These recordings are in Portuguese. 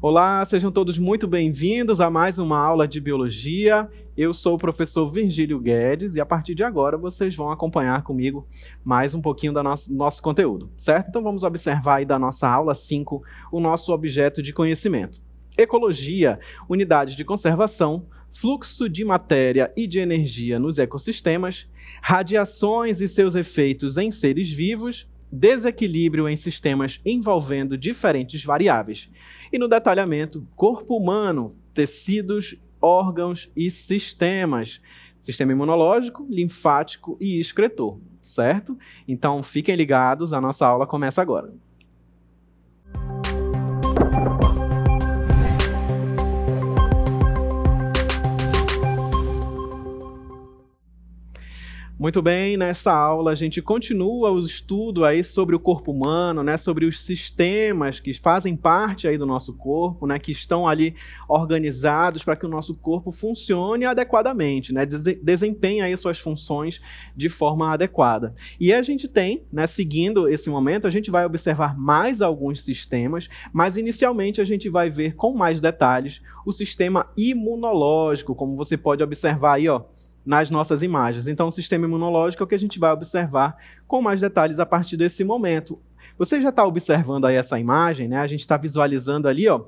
Olá, sejam todos muito bem-vindos a mais uma aula de Biologia. Eu sou o professor Virgílio Guedes e a partir de agora vocês vão acompanhar comigo mais um pouquinho do nosso conteúdo, certo? Então vamos observar aí da nossa aula 5 o nosso objeto de conhecimento. Ecologia, unidades de conservação, fluxo de matéria e de energia nos ecossistemas, radiações e seus efeitos em seres vivos, desequilíbrio em sistemas envolvendo diferentes variáveis. E no detalhamento, corpo humano, tecidos, órgãos e sistemas. Sistema imunológico, linfático e excretor, certo? Então fiquem ligados, a nossa aula começa agora. Muito bem, nessa aula a gente continua o estudo aí sobre o corpo humano, né, sobre os sistemas que fazem parte aí do nosso corpo, né, que estão ali organizados para que o nosso corpo funcione adequadamente, né, desempenhe aí suas funções de forma adequada. E a gente tem, né, seguindo esse momento, a gente vai observar mais alguns sistemas, mas inicialmente a gente vai ver com mais detalhes o sistema imunológico, como você pode observar aí, ó, nas nossas imagens. Então, o sistema imunológico é o que a gente vai observar com mais detalhes a partir desse momento. Você já está observando aí essa imagem, né? A gente está visualizando ali, ó.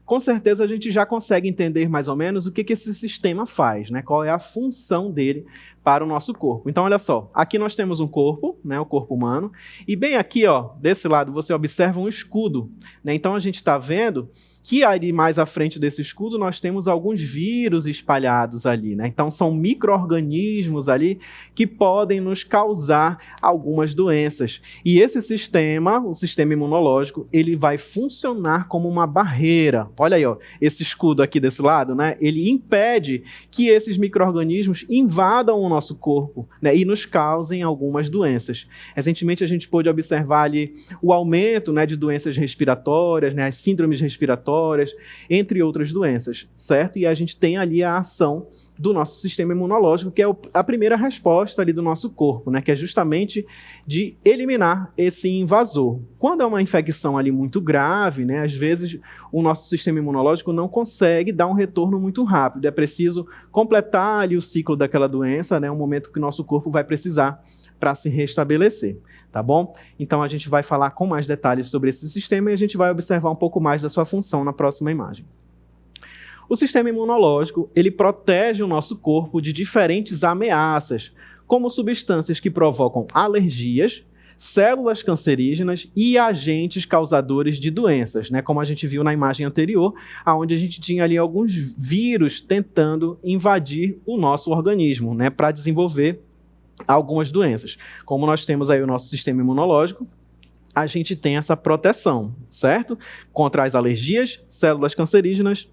Com certeza a gente já consegue entender mais ou menos o que esse sistema faz, né? Qual é a função dele para o nosso corpo. Então, olha só, aqui nós temos um corpo, né? O corpo humano, e bem aqui, ó, desse lado você observa um escudo, né? Então, a gente está vendo que ali mais à frente desse escudo nós temos alguns vírus espalhados ali, né? Então são micro-organismos ali que podem nos causar algumas doenças. E esse sistema, o sistema imunológico, ele vai funcionar como uma barreira. Olha aí, ó, esse escudo aqui desse lado, né? Ele impede que esses micro-organismos invadam o nosso corpo, né? E nos causem algumas doenças. Recentemente a gente pôde observar ali o aumento, né, de doenças respiratórias, né? As síndromes respiratórias, entre outras doenças, certo? E a gente tem ali a ação do nosso sistema imunológico, que é a primeira resposta ali do nosso corpo, né? Que é justamente de eliminar esse invasor. Quando é uma infecção ali muito grave, né? Às vezes o nosso sistema imunológico não consegue dar um retorno muito rápido. É preciso completar ali o ciclo daquela doença, né? Um momento que o nosso corpo vai precisar para se restabelecer. Tá bom? Então a gente vai falar com mais detalhes sobre esse sistema e a gente vai observar um pouco mais da sua função na próxima imagem. O sistema imunológico, ele protege o nosso corpo de diferentes ameaças, como substâncias que provocam alergias, células cancerígenas e agentes causadores de doenças, né? Como a gente viu na imagem anterior, onde a gente tinha ali alguns vírus tentando invadir o nosso organismo, né? Para desenvolver algumas doenças. Como nós temos aí o nosso sistema imunológico, a gente tem essa proteção, certo? Contra as alergias, células cancerígenas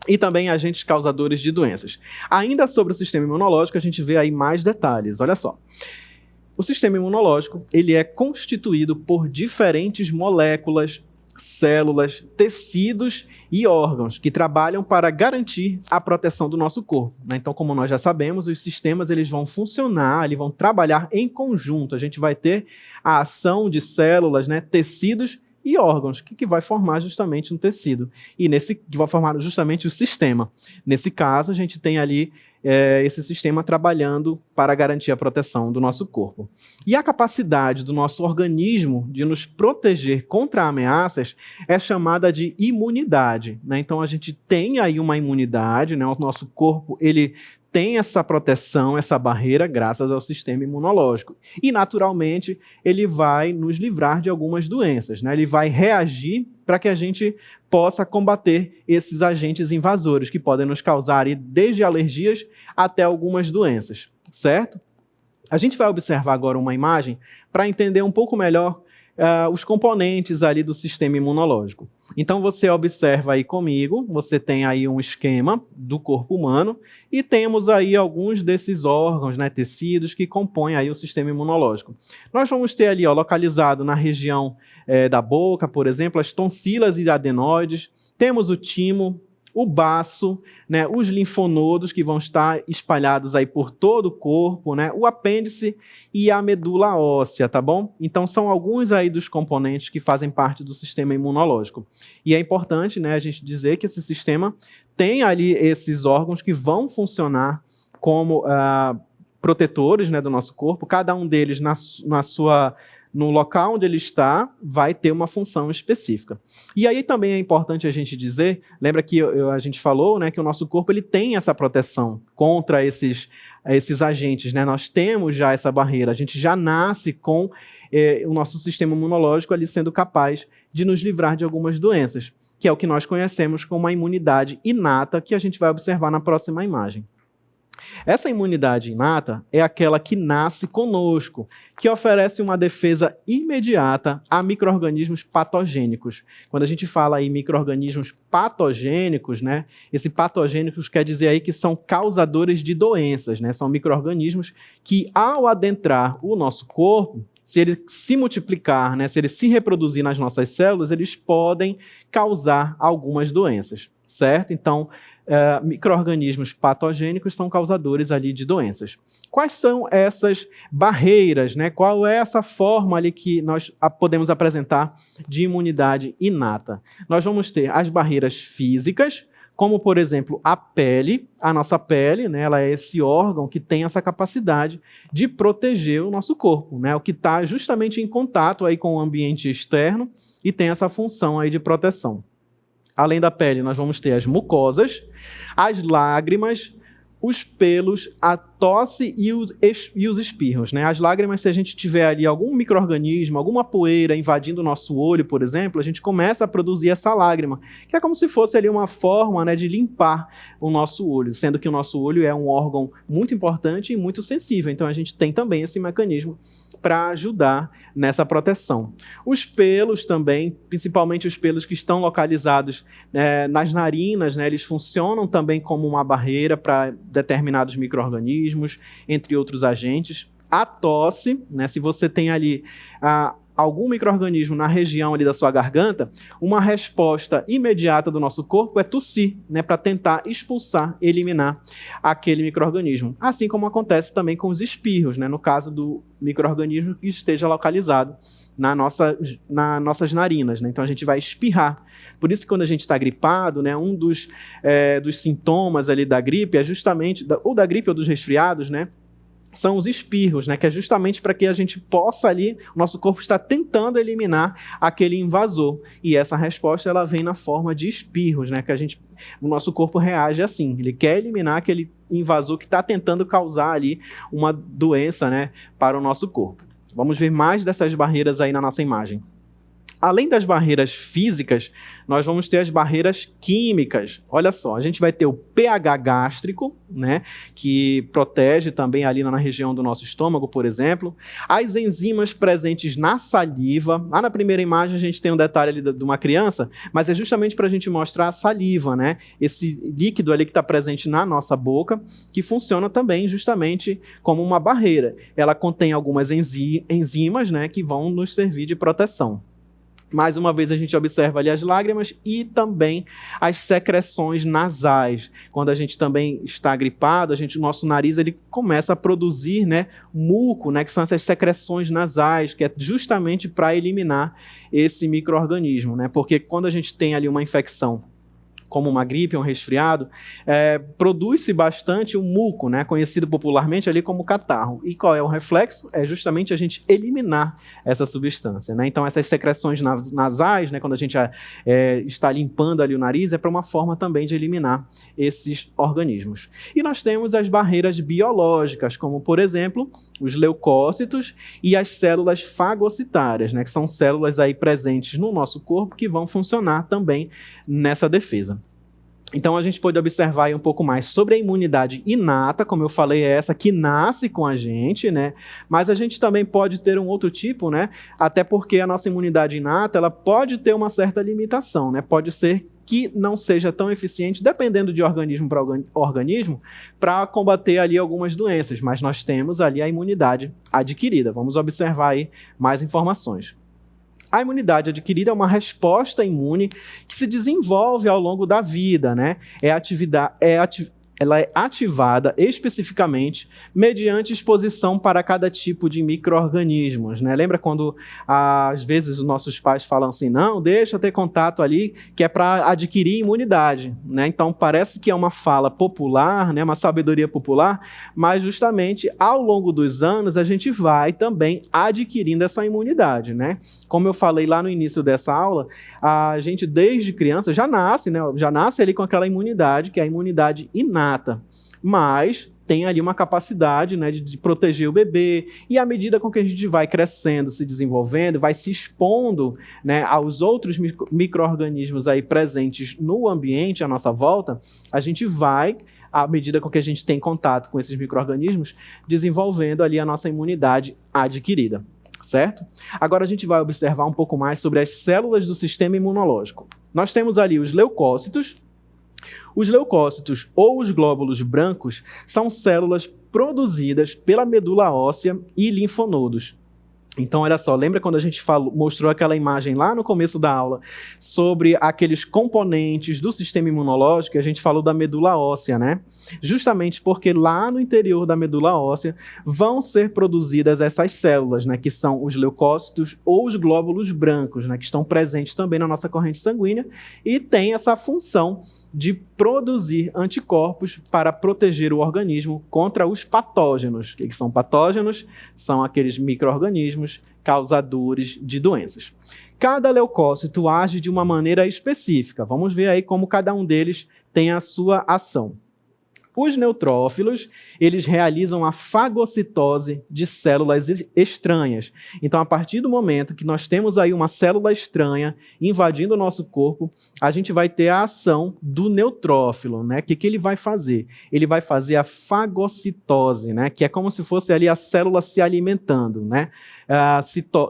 e também agentes causadores de doenças. Ainda sobre o sistema imunológico, a gente vê aí mais detalhes. Olha só. O sistema imunológico, ele é constituído por diferentes moléculas, células, tecidos e órgãos que trabalham para garantir a proteção do nosso corpo, né? Então, como nós já sabemos, os sistemas eles vão funcionar, eles vão trabalhar em conjunto. A gente vai ter a ação de células, né, tecidos e órgãos, que vai formar justamente um tecido, e que vai formar justamente o sistema. Nesse caso, a gente tem ali esse sistema trabalhando para garantir a proteção do nosso corpo. E a capacidade do nosso organismo de nos proteger contra ameaças é chamada de imunidade, né? Então, a gente tem aí uma imunidade, né? O nosso corpo, ele tem essa proteção, essa barreira, graças ao sistema imunológico. E, naturalmente, ele vai nos livrar de algumas doenças, né? Ele vai reagir para que a gente possa combater esses agentes invasores, que podem nos causar desde alergias até algumas doenças, certo? A gente vai observar agora uma imagem para entender um pouco melhor os componentes ali do sistema imunológico. Então você observa aí comigo, você tem aí um esquema do corpo humano e temos aí alguns desses órgãos, né, tecidos que compõem aí o sistema imunológico. Nós vamos ter ali, ó, localizado na região da boca, por exemplo, as tonsilas e adenoides, temos o timo, o baço, né, os linfonodos que vão estar espalhados aí por todo o corpo, né, o apêndice e a medula óssea, tá bom? Então são alguns aí dos componentes que fazem parte do sistema imunológico. E é importante, né, a gente dizer que esse sistema tem ali esses órgãos que vão funcionar como protetores, né, do nosso corpo, cada um deles no local onde ele está, vai ter uma função específica. E aí também é importante a gente dizer, lembra que a gente falou, né, que o nosso corpo ele tem essa proteção contra esses agentes, né? Nós temos já essa barreira, a gente já nasce com o nosso sistema imunológico ali sendo capaz de nos livrar de algumas doenças, que é o que nós conhecemos como a imunidade inata, que a gente vai observar na próxima imagem. Essa imunidade inata é aquela que nasce conosco, que oferece uma defesa imediata a micro-organismos patogênicos. Quando a gente fala em micro-organismos patogênicos, né, esse patogênicos quer dizer aí que são causadores de doenças, né, são micro-organismos que, ao adentrar o nosso corpo, se ele se multiplicar, né, se ele se reproduzir nas nossas células, eles podem causar algumas doenças, certo? Então, micro-organismos patogênicos são causadores ali de doenças. Quais são essas barreiras, né? Qual é essa forma ali que nós podemos apresentar de imunidade inata? Nós vamos ter as barreiras físicas, como, por exemplo, a pele. A nossa pele, né, ela é esse órgão que tem essa capacidade de proteger o nosso corpo, né? O que está justamente em contato aí com o ambiente externo e tem essa função aí de proteção. Além da pele, nós vamos ter as mucosas, as lágrimas, os pelos, a tosse e os espirros, né? As lágrimas, se a gente tiver ali algum micro-organismo, alguma poeira invadindo o nosso olho, por exemplo, a gente começa a produzir essa lágrima, que é como se fosse ali uma forma, né, de limpar o nosso olho, sendo que o nosso olho é um órgão muito importante e muito sensível, então a gente tem também esse mecanismo para ajudar nessa proteção. Os pelos também, principalmente os pelos que estão localizados nas narinas, né, eles funcionam também como uma barreira para determinados micro-organismos, entre outros agentes. A tosse, né, se você tem ali algum micro-organismo na região ali da sua garganta, uma resposta imediata do nosso corpo é tossir, né, para tentar expulsar, eliminar aquele micro-organismo. Assim como acontece também com os espirros, né, no caso do micro-organismo que esteja localizado nas nossas narinas, né? Então a gente vai espirrar. Por isso que quando a gente está gripado, né, um dos sintomas ali da gripe é justamente, ou da gripe ou dos resfriados, né, são os espirros, né, que é justamente para que a gente possa ali, o nosso corpo está tentando eliminar aquele invasor, e essa resposta ela vem na forma de espirros, né, que o nosso corpo reage assim, ele quer eliminar aquele invasor que está tentando causar ali uma doença, né, para o nosso corpo. Vamos ver mais dessas barreiras aí na nossa imagem. Além das barreiras físicas, nós vamos ter as barreiras químicas. Olha só, a gente vai ter o pH gástrico, né, que protege também ali na região do nosso estômago, por exemplo. As enzimas presentes na saliva. Lá na primeira imagem a gente tem um detalhe ali de uma criança, mas é justamente para a gente mostrar a saliva, né, esse líquido ali que está presente na nossa boca, que funciona também justamente como uma barreira. Ela contém algumas enzimas, né, que vão nos servir de proteção. Mais uma vez a gente observa ali as lágrimas e também as secreções nasais. Quando a gente também está gripado, o nosso nariz ele começa a produzir, né, muco, né, que são essas secreções nasais, que é justamente para eliminar esse micro-organismo, né? Porque quando a gente tem ali uma infecção, como uma gripe, um resfriado, produz-se bastante o muco, né, conhecido popularmente ali como catarro. E qual é o reflexo? É justamente a gente eliminar essa substância, né? Então essas secreções nasais, né, quando a gente está limpando ali o nariz, é para uma forma também de eliminar esses organismos. E nós temos as barreiras biológicas, como por exemplo, os leucócitos e as células fagocitárias, né, que são células aí presentes no nosso corpo que vão funcionar também nessa defesa. Então a gente pode observar aí um pouco mais sobre a imunidade inata, como eu falei, é essa que nasce com a gente, né? Mas a gente também pode ter um outro tipo, né? Até porque a nossa imunidade inata, ela pode ter uma certa limitação, né? Pode ser que não seja tão eficiente, dependendo de organismo para organismo, para combater ali algumas doenças, mas nós temos ali a imunidade adquirida. Vamos observar aí mais informações. A imunidade adquirida é uma resposta imune que se desenvolve ao longo da vida, né? Ela é ativada especificamente mediante exposição para cada tipo de micro-organismos, né? Lembra quando, às vezes, os nossos pais falam assim, não, deixa eu ter contato ali, que é para adquirir imunidade, né? Então, parece que é uma fala popular, né? Uma sabedoria popular, mas justamente, ao longo dos anos, a gente vai também adquirindo essa imunidade, né? Como eu falei lá no início dessa aula, a gente, desde criança, já nasce, né? Já nasce ali com aquela imunidade, que é a imunidade inata. Mas tem ali uma capacidade, né, de proteger o bebê, e à medida com que a gente vai crescendo, se desenvolvendo, vai se expondo, né, aos outros micro-organismos aí presentes no ambiente à nossa volta, a gente vai, à medida com que a gente tem contato com esses micro-organismos, desenvolvendo ali a nossa imunidade adquirida, certo? Agora a gente vai observar um pouco mais sobre as células do sistema imunológico. Nós temos ali os leucócitos. Os leucócitos ou os glóbulos brancos são células produzidas pela medula óssea e linfonodos. Então, olha só, lembra quando a gente mostrou aquela imagem lá no começo da aula sobre aqueles componentes do sistema imunológico? A gente falou da medula óssea, né? Justamente porque lá no interior da medula óssea vão ser produzidas essas células, né? Que são os leucócitos ou os glóbulos brancos, né? Que estão presentes também na nossa corrente sanguínea e têm essa função de produzir anticorpos para proteger o organismo contra os patógenos. O que são patógenos? São aqueles micro-organismos causadores de doenças. Cada leucócito age de uma maneira específica. Vamos ver aí como cada um deles tem a sua ação. Os neutrófilos, eles realizam a fagocitose de células estranhas. Então, a partir do momento que nós temos aí uma célula estranha invadindo o nosso corpo, a gente vai ter a ação do neutrófilo, né? O que ele vai fazer? Ele vai fazer a fagocitose, né? Que é como se fosse ali a célula se alimentando, né?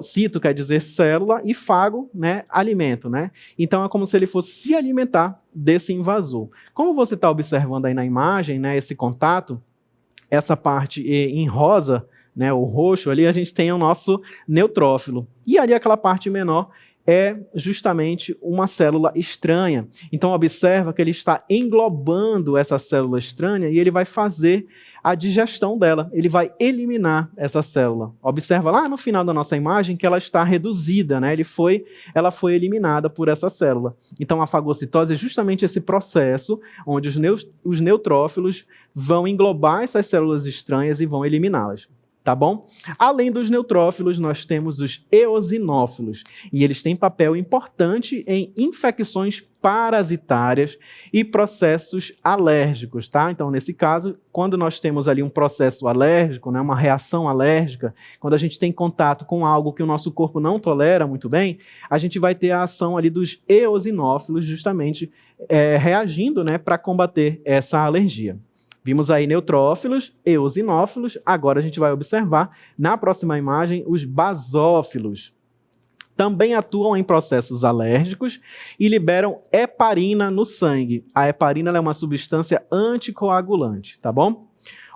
Cito quer dizer célula e fago, né? Alimento, né? Então, é como se ele fosse se alimentar desse invasor. Como você está observando aí na imagem, né, esse contato, essa parte em rosa, né, o roxo, ali a gente tem o nosso neutrófilo. E ali aquela parte menor é justamente uma célula estranha. Então observa que ele está englobando essa célula estranha e ele vai fazer a digestão dela, ele vai eliminar essa célula. Observa lá no final da nossa imagem que ela está reduzida, né? Ela foi eliminada por essa célula. Então a fagocitose é justamente esse processo onde os neutrófilos vão englobar essas células estranhas e vão eliminá-las. Tá bom? Além dos neutrófilos, nós temos os eosinófilos, e eles têm papel importante em infecções parasitárias e processos alérgicos, tá? Então, nesse caso, quando nós temos ali um processo alérgico, né, uma reação alérgica, quando a gente tem contato com algo que o nosso corpo não tolera muito bem, a gente vai ter a ação ali dos eosinófilos, justamente reagindo, né, para combater essa alergia. Vimos aí neutrófilos, eosinófilos, agora a gente vai observar na próxima imagem os basófilos. Também atuam em processos alérgicos e liberam heparina no sangue. A heparina é uma substância anticoagulante, tá bom?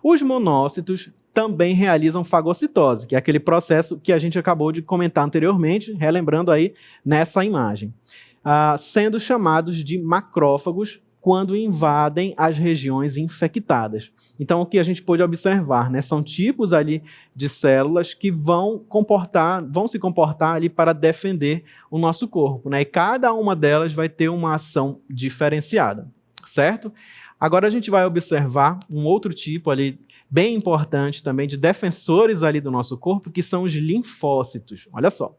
Os monócitos também realizam fagocitose, que é aquele processo que a gente acabou de comentar anteriormente, relembrando aí nessa imagem, sendo chamados de macrófagos quando invadem as regiões infectadas. Então, o que a gente pôde observar, né, são tipos ali de células que vão se comportar ali para defender o nosso corpo, né? E cada uma delas vai ter uma ação diferenciada, certo? Agora a gente vai observar um outro tipo ali bem importante também de defensores ali do nosso corpo, que são os linfócitos. Olha só.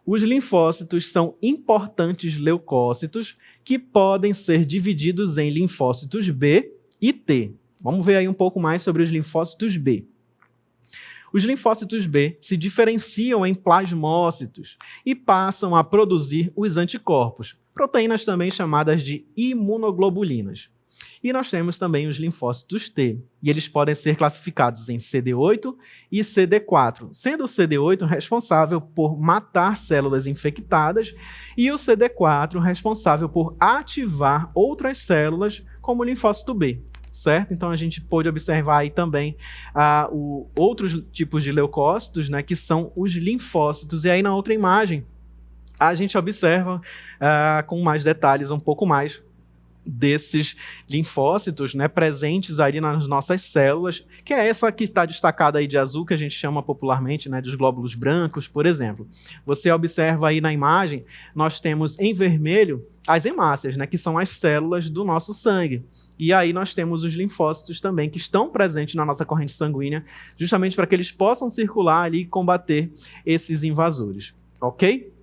Os linfócitos são importantes leucócitos que podem ser divididos em linfócitos B e T. Vamos ver aí um pouco mais sobre os linfócitos B. Os linfócitos B se diferenciam em plasmócitos e passam a produzir os anticorpos, proteínas também chamadas de imunoglobulinas. E nós temos também os linfócitos T, e eles podem ser classificados em CD8 e CD4, sendo o CD8 responsável por matar células infectadas e o CD4 responsável por ativar outras células, como o linfócito B. certo? Então a gente pôde observar aí também outros tipos de leucócitos, né, que são os linfócitos. E aí na outra imagem a gente observa com mais detalhes um pouco mais desses linfócitos, né, presentes ali nas nossas células, que é essa que está destacada aí de azul, que a gente chama popularmente, né, dos glóbulos brancos, por exemplo. Você observa aí na imagem, nós temos em vermelho as hemácias, né, que são as células do nosso sangue. E aí nós temos os linfócitos também, que estão presentes na nossa corrente sanguínea, justamente para que eles possam circular ali e combater esses invasores, ok?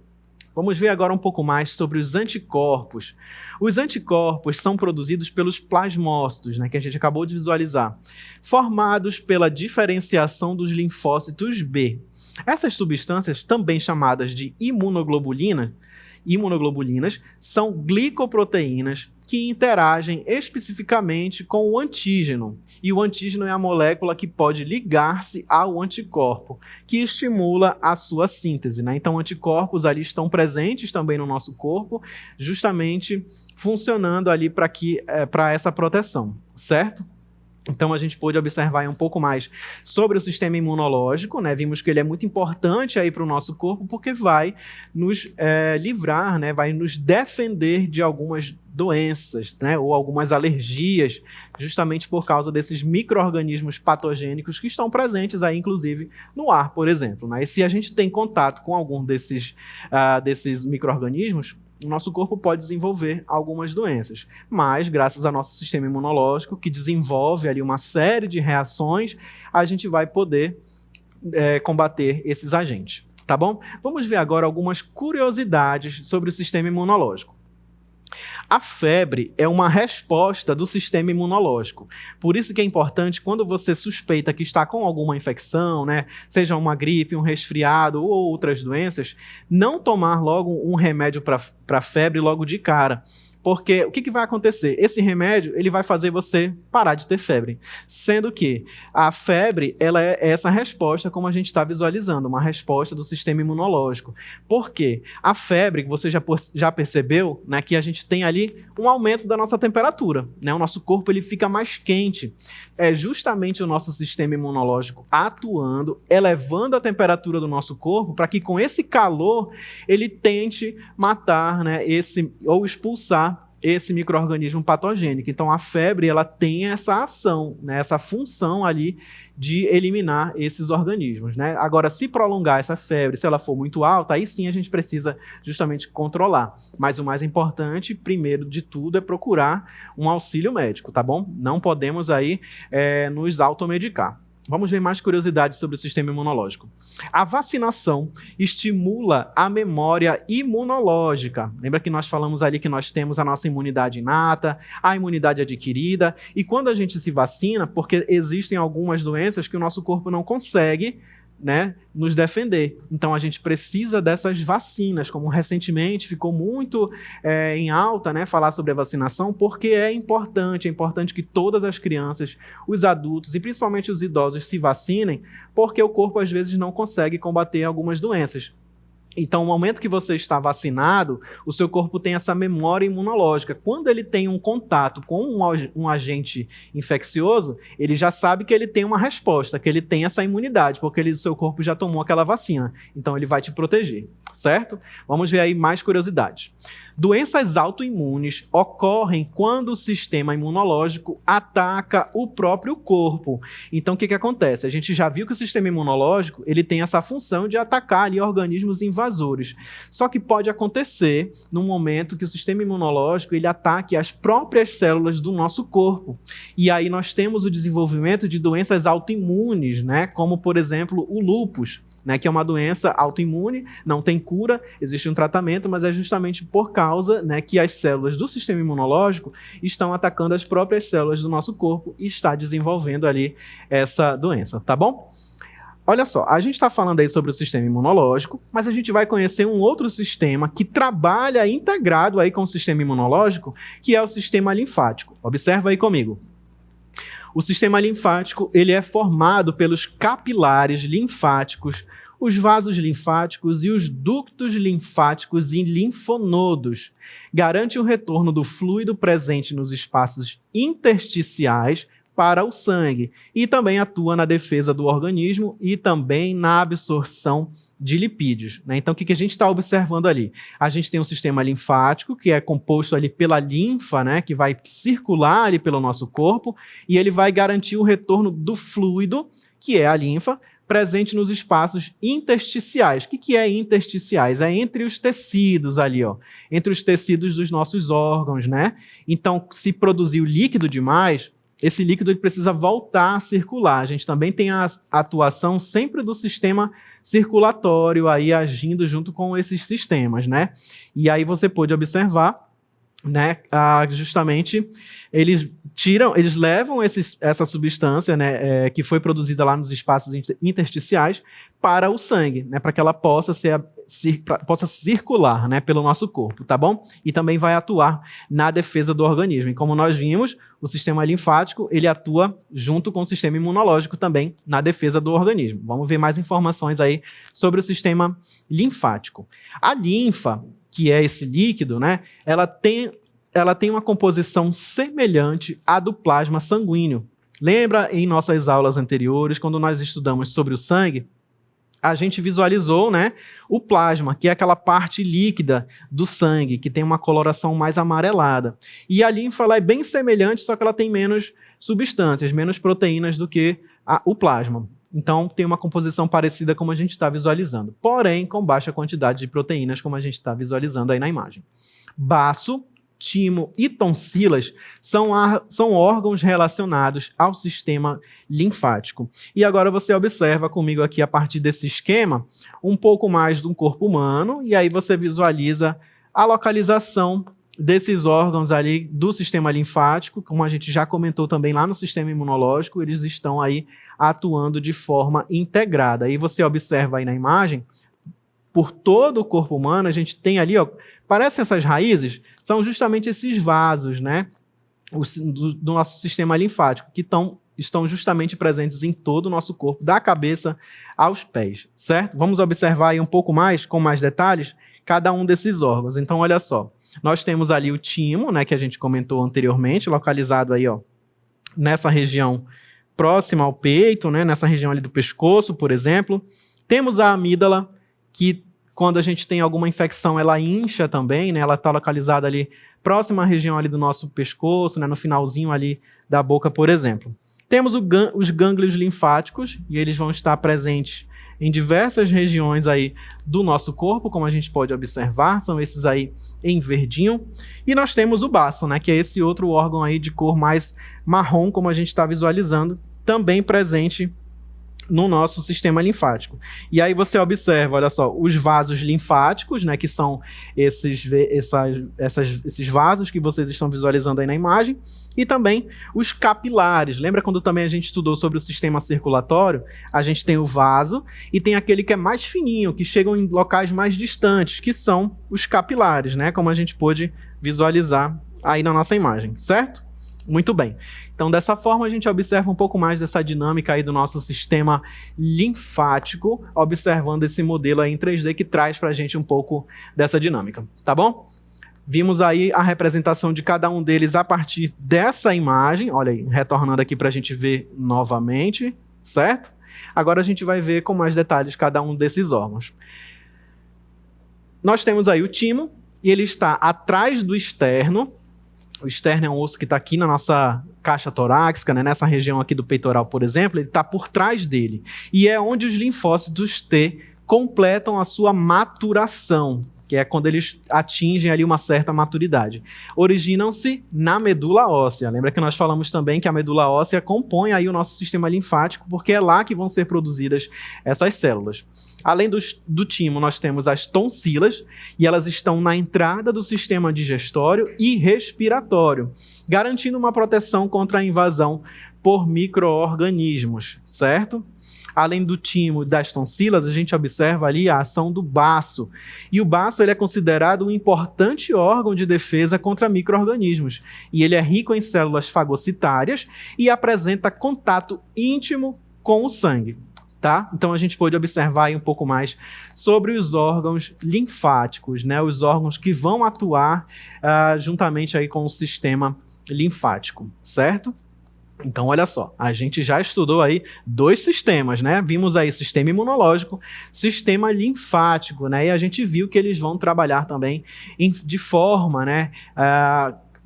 Vamos ver agora um pouco mais sobre os anticorpos. Os anticorpos são produzidos pelos plasmócitos, né, que a gente acabou de visualizar, formados pela diferenciação dos linfócitos B. Essas substâncias, também chamadas de imunoglobulinas, são glicoproteínas que interagem especificamente com o antígeno. E o antígeno é a molécula que pode ligar-se ao anticorpo, que estimula a sua síntese, né? Então, anticorpos ali estão presentes também no nosso corpo, justamente funcionando ali para essa proteção, certo? Então, a gente pôde observar um pouco mais sobre o sistema imunológico, né? Vimos que ele é muito importante aí para o nosso corpo, porque vai nos livrar, né? Vai nos defender de algumas doenças, né? Ou algumas alergias, justamente por causa desses micro-organismos patogênicos que estão presentes aí, inclusive, no ar, por exemplo, né? E se a gente tem contato com algum desses micro-organismos, o nosso corpo pode desenvolver algumas doenças, mas graças ao nosso sistema imunológico, que desenvolve ali uma série de reações, a gente vai poder combater esses agentes, tá bom? Vamos ver agora algumas curiosidades sobre o sistema imunológico. A febre é uma resposta do sistema imunológico. Por isso que é importante, quando você suspeita que está com alguma infecção, né, seja uma gripe, um resfriado ou outras doenças, não tomar logo um remédio para febre logo de cara. Porque o que vai acontecer? Esse remédio ele vai fazer você parar de ter febre. Sendo que a febre ela é essa resposta, como a gente está visualizando, uma resposta do sistema imunológico. Por quê? A febre, que você já percebeu, né, que a gente tem ali um aumento da nossa temperatura. Né? O nosso corpo ele fica mais quente. É justamente o nosso sistema imunológico atuando, elevando a temperatura do nosso corpo, para que com esse calor ele tente matar, né, ou expulsar esse micro-organismo patogênico. Então, a febre ela tem essa ação, né, essa função ali de eliminar esses organismos. Né? Agora, se prolongar essa febre, se ela for muito alta, aí sim a gente precisa justamente controlar. Mas o mais importante, primeiro de tudo, é procurar um auxílio médico, tá bom? Não podemos aí nos automedicar. Vamos ver mais curiosidades sobre o sistema imunológico. A vacinação estimula a memória imunológica. Lembra que nós falamos ali que nós temos a nossa imunidade inata, a imunidade adquirida, e quando a gente se vacina, porque existem algumas doenças que o nosso corpo não consegue, né, nos defender. Então a gente precisa dessas vacinas, como recentemente ficou muito em alta, né, falar sobre a vacinação, porque é importante que todas as crianças, os adultos e principalmente os idosos se vacinem, porque o corpo às vezes não consegue combater algumas doenças. Então, no momento que você está vacinado, o seu corpo tem essa memória imunológica. Quando ele tem um contato com um agente infeccioso, ele já sabe que ele tem uma resposta, que ele tem essa imunidade, porque o seu corpo já tomou aquela vacina. Então, ele vai te proteger, certo? Vamos ver aí mais curiosidades. Doenças autoimunes ocorrem quando o sistema imunológico ataca o próprio corpo. Então, o que acontece? A gente já viu que o sistema imunológico ele tem essa função de atacar ali organismos invasores. Só que pode acontecer num momento que o sistema imunológico ele ataque as próprias células do nosso corpo. E aí nós temos o desenvolvimento de doenças autoimunes, né? Como, por exemplo, o lúpus. Né, que é uma doença autoimune, não tem cura, existe um tratamento, mas é justamente por causa, né, que as células do sistema imunológico estão atacando as próprias células do nosso corpo e está desenvolvendo ali essa doença, tá bom? Olha só, a gente está falando aí sobre o sistema imunológico, mas a gente vai conhecer um outro sistema que trabalha integrado aí com o sistema imunológico, que é o sistema linfático. Observa aí comigo. O sistema linfático ele é formado pelos capilares linfáticos os vasos linfáticos e os ductos linfáticos e linfonodos. Garante o retorno do fluido presente nos espaços intersticiais para o sangue e também atua na defesa do organismo e também na absorção de lipídios, né? Então, o que a gente está observando ali? A gente tem um sistema linfático que é composto ali pela linfa, né? Que vai circular ali pelo nosso corpo e ele vai garantir o retorno do fluido, que é a linfa, presente nos espaços intersticiais. O que é intersticiais? É entre os tecidos ali, ó, entre os tecidos dos nossos órgãos, né? Então, se produziu líquido demais, esse líquido ele precisa voltar a circular. A gente também tem a atuação sempre do sistema circulatório aí agindo junto com esses sistemas, né? E aí você pode observar, né, justamente eles levam essa substância, né, que foi produzida lá nos espaços intersticiais para o sangue, né, para que ela possa circular, né, pelo nosso corpo, tá bom? E também vai atuar na defesa do organismo. E como nós vimos, o sistema linfático ele atua junto com o sistema imunológico também na defesa do organismo. Vamos ver mais informações aí sobre o sistema linfático. A linfa, que é esse líquido, né, ela tem uma composição semelhante à do plasma sanguíneo. Lembra em nossas aulas anteriores, quando nós estudamos sobre o sangue, a gente visualizou, né, o plasma, que é aquela parte líquida do sangue, que tem uma coloração mais amarelada. E a linfa ela é bem semelhante, só que ela tem menos substâncias, menos proteínas do que o plasma. Então, tem uma composição parecida como a gente está visualizando, porém com baixa quantidade de proteínas, como a gente está visualizando aí na imagem. Baço, timo e tonsilas são órgãos relacionados ao sistema linfático. E agora você observa comigo aqui, a partir desse esquema, um pouco mais do corpo humano, e aí você visualiza a localização desses órgãos ali do sistema linfático, como a gente já comentou também lá no sistema imunológico, eles estão aí atuando de forma integrada. Aí você observa aí na imagem, por todo o corpo humano, a gente tem ali, ó, parecem essas raízes, são justamente esses vasos, né, do nosso sistema linfático, que estão justamente presentes em todo o nosso corpo, da cabeça aos pés, certo? Vamos observar aí um pouco mais, com mais detalhes, cada um desses órgãos. Então, olha só, nós temos ali o timo, né, que a gente comentou anteriormente, localizado aí, ó, nessa região próxima ao peito, né, nessa região ali do pescoço, por exemplo. Temos a amígdala, que quando a gente tem alguma infecção, ela incha também, né, ela está localizada ali próxima à região ali do nosso pescoço, né, no finalzinho ali da boca, por exemplo. Temos os gânglios linfáticos, e eles vão estar presentes em diversas regiões aí do nosso corpo, como a gente pode observar, são esses aí em verdinho. E nós temos o baço, né, que é esse outro órgão aí de cor mais marrom, como a gente está visualizando, também presente no nosso sistema linfático. E aí você observa, olha só, os vasos linfáticos, né, que são esses vasos que vocês estão visualizando aí na imagem, e também os capilares. Lembra quando também a gente estudou sobre o sistema circulatório? A gente tem o vaso e tem aquele que é mais fininho, que chegam em locais mais distantes, que são os capilares, né, como a gente pôde visualizar aí na nossa imagem, certo? Muito bem. Então, dessa forma, a gente observa um pouco mais dessa dinâmica aí do nosso sistema linfático, observando esse modelo aí em 3D que traz para a gente um pouco dessa dinâmica, tá bom? Vimos aí a representação de cada um deles a partir dessa imagem, olha aí, retornando aqui para a gente ver novamente, certo? Agora a gente vai ver com mais detalhes cada um desses órgãos. Nós temos aí o timo, e ele está atrás do externo. O externo é um osso que está aqui na nossa caixa torácica, né? Nessa região aqui do peitoral, por exemplo, ele está por trás dele. E é onde os linfócitos T completam a sua maturação, que é quando eles atingem ali uma certa maturidade. Originam-se na medula óssea. Lembra que nós falamos também que a medula óssea compõe aí o nosso sistema linfático, porque é lá que vão ser produzidas essas células. Além do timo, nós temos as tonsilas, e elas estão na entrada do sistema digestório e respiratório, garantindo uma proteção contra a invasão por micro-organismos, certo? Além do timo e das tonsilas, a gente observa ali a ação do baço. E o baço ele é considerado um importante órgão de defesa contra micro-organismos. E ele é rico em células fagocitárias e apresenta contato íntimo com o sangue. tá? Então a gente pode observar aí um pouco mais sobre os órgãos linfáticos, né? Os órgãos que vão atuar juntamente aí com o sistema linfático, certo? Então, olha só, a gente já estudou aí 2 sistemas, né? Vimos aí sistema imunológico, sistema linfático, né? E a gente viu que eles vão trabalhar também de forma, né,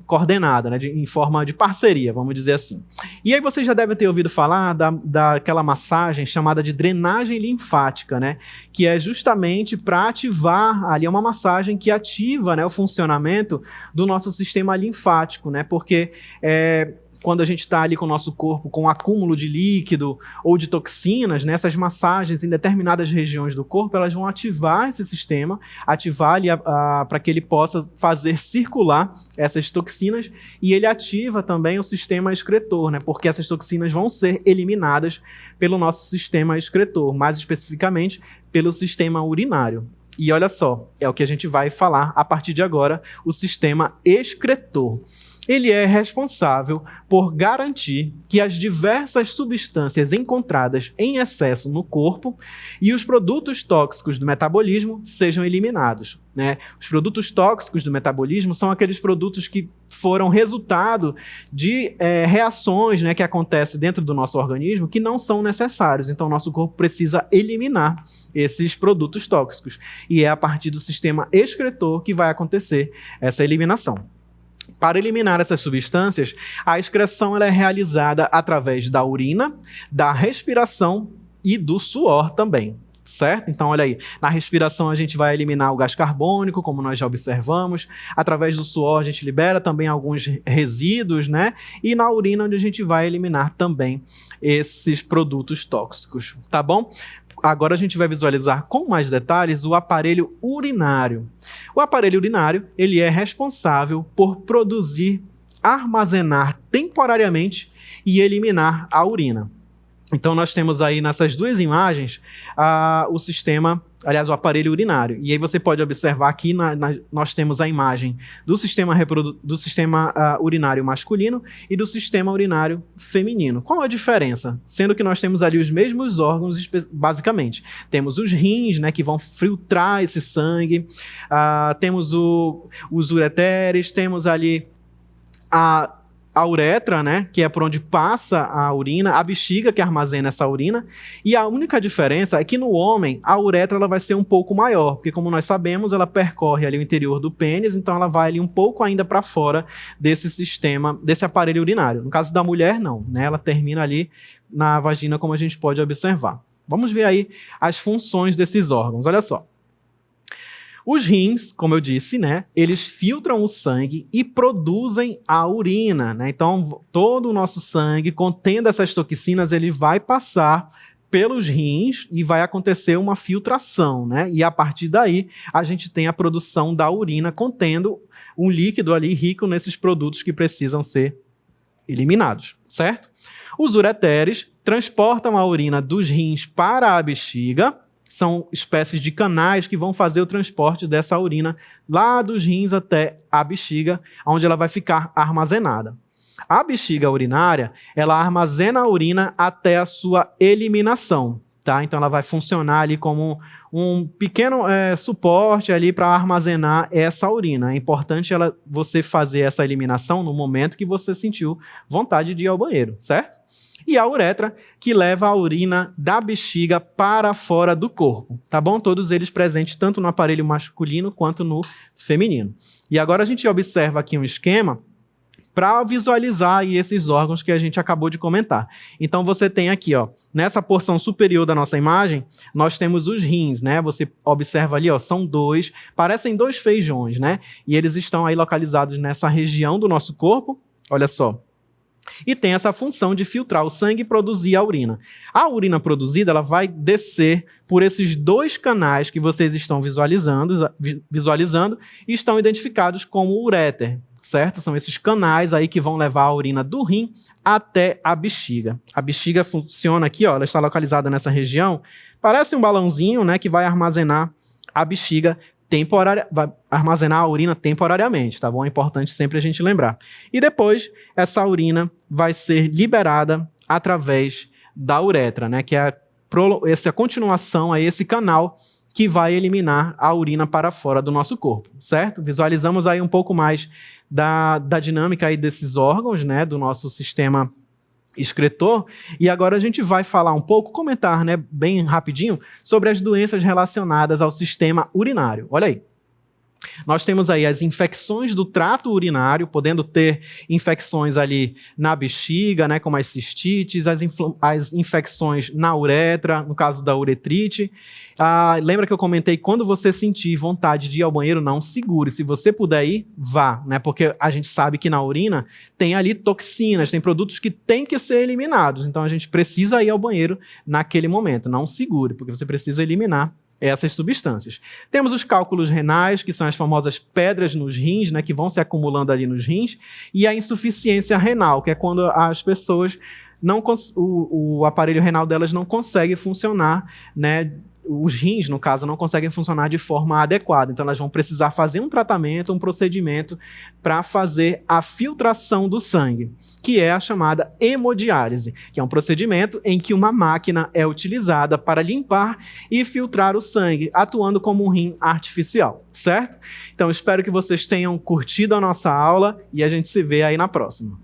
coordenada, né, em forma de parceria, vamos dizer assim. E aí você já deve ter ouvido falar daquela massagem chamada de drenagem linfática, né, que é justamente para ativar, ali é uma massagem que ativa, né, o funcionamento do nosso sistema linfático, né, porque quando a gente está ali com o nosso corpo com um acúmulo de líquido ou de toxinas, né, essas massagens em determinadas regiões do corpo, elas vão ativar esse sistema, ativar ali para que ele possa fazer circular essas toxinas, e ele ativa também o sistema excretor, né, porque essas toxinas vão ser eliminadas pelo nosso sistema excretor, mais especificamente pelo sistema urinário. E olha só, é o que a gente vai falar a partir de agora, o sistema excretor. Ele é responsável por garantir que as diversas substâncias encontradas em excesso no corpo e os produtos tóxicos do metabolismo sejam eliminados, né? Os produtos tóxicos do metabolismo são aqueles produtos que foram resultado de reações, né, que acontecem dentro do nosso organismo que não são necessários. Então, o nosso corpo precisa eliminar esses produtos tóxicos. E é a partir do sistema excretor que vai acontecer essa eliminação. Para eliminar essas substâncias, a excreção ela é realizada através da urina, da respiração e do suor também, certo? Então, olha aí, na respiração a gente vai eliminar o gás carbônico, como nós já observamos, através do suor a gente libera também alguns resíduos, né? E na urina onde a gente vai eliminar também esses produtos tóxicos, tá bom? Agora a gente vai visualizar com mais detalhes o aparelho urinário. O aparelho urinário, ele é responsável por produzir, armazenar temporariamente e eliminar a urina. Então nós temos aí nessas 2 imagens o sistema, aliás, o aparelho urinário. E aí você pode observar aqui, nós temos a imagem do sistema urinário masculino e do sistema urinário feminino. Qual a diferença? Sendo que nós temos ali os mesmos órgãos, basicamente. Temos os rins, né, que vão filtrar esse sangue, temos os ureteres, temos ali a uretra, né, que é por onde passa a urina, a bexiga que armazena essa urina, e a única diferença é que no homem a uretra ela vai ser um pouco maior, porque como nós sabemos, ela percorre ali o interior do pênis, então ela vai ali um pouco ainda para fora desse sistema, desse aparelho urinário. No caso da mulher, não, né, ela termina ali na vagina, como a gente pode observar. Vamos ver aí as funções desses órgãos, olha só. Os rins, como eu disse, né, eles filtram o sangue e produzem a urina, né? Então, todo o nosso sangue, contendo essas toxinas, ele vai passar pelos rins e vai acontecer uma filtração, né? E a partir daí, a gente tem a produção da urina contendo um líquido ali rico nesses produtos que precisam ser eliminados, certo? Os ureteres transportam a urina dos rins para a bexiga. São espécies de canais que vão fazer o transporte dessa urina lá dos rins até a bexiga, onde ela vai ficar armazenada. A bexiga urinária, ela armazena a urina até a sua eliminação, tá? Então ela vai funcionar ali como um pequeno suporte ali para armazenar essa urina. É importante você fazer essa eliminação no momento que você sentiu vontade de ir ao banheiro, certo? E a uretra, que leva a urina da bexiga para fora do corpo, tá bom? Todos eles presentes tanto no aparelho masculino quanto no feminino. E agora a gente observa aqui um esquema para visualizar aí esses órgãos que a gente acabou de comentar. Então você tem aqui, ó, nessa porção superior da nossa imagem, nós temos os rins, né? Você observa ali, ó, são 2, parecem 2 feijões, né? E eles estão aí localizados nessa região do nosso corpo, olha só. E tem essa função de filtrar o sangue e produzir a urina. A urina produzida ela vai descer por esses 2 canais que vocês estão visualizando e estão identificados como uréter, certo? São esses canais aí que vão levar a urina do rim até a bexiga. A bexiga funciona aqui, ó, ela está localizada nessa região. Parece um balãozinho, né, que vai armazenar a bexiga vai armazenar a urina temporariamente, tá bom? É importante sempre a gente lembrar. E depois, essa urina vai ser liberada através da uretra, né? Que é essa continuação, aí, esse canal que vai eliminar a urina para fora do nosso corpo, certo? Visualizamos aí um pouco mais da dinâmica aí desses órgãos, né, do nosso sistema excretor, e agora a gente vai falar um pouco, comentar, né, bem rapidinho, sobre as doenças relacionadas ao sistema urinário. Olha aí. Nós temos aí as infecções do trato urinário, podendo ter infecções ali na bexiga, né, como as cistites, as infecções na uretra, no caso da uretrite. Lembra que eu comentei, quando você sentir vontade de ir ao banheiro, não segure. Se você puder ir, vá, né, porque a gente sabe que na urina tem ali toxinas, tem produtos que têm que ser eliminados. Então a gente precisa ir ao banheiro naquele momento. Não segure, porque você precisa eliminar essas substâncias. Temos os cálculos renais, que são as famosas pedras nos rins, né, que vão se acumulando ali nos rins, e a insuficiência renal, que é quando as pessoas o aparelho renal delas não consegue funcionar, né, os rins, no caso, não conseguem funcionar de forma adequada. Então, elas vão precisar fazer um tratamento, um procedimento para fazer a filtração do sangue, que é a chamada hemodiálise, que é um procedimento em que uma máquina é utilizada para limpar e filtrar o sangue, atuando como um rim artificial, certo? Então, espero que vocês tenham curtido a nossa aula e a gente se vê aí na próxima.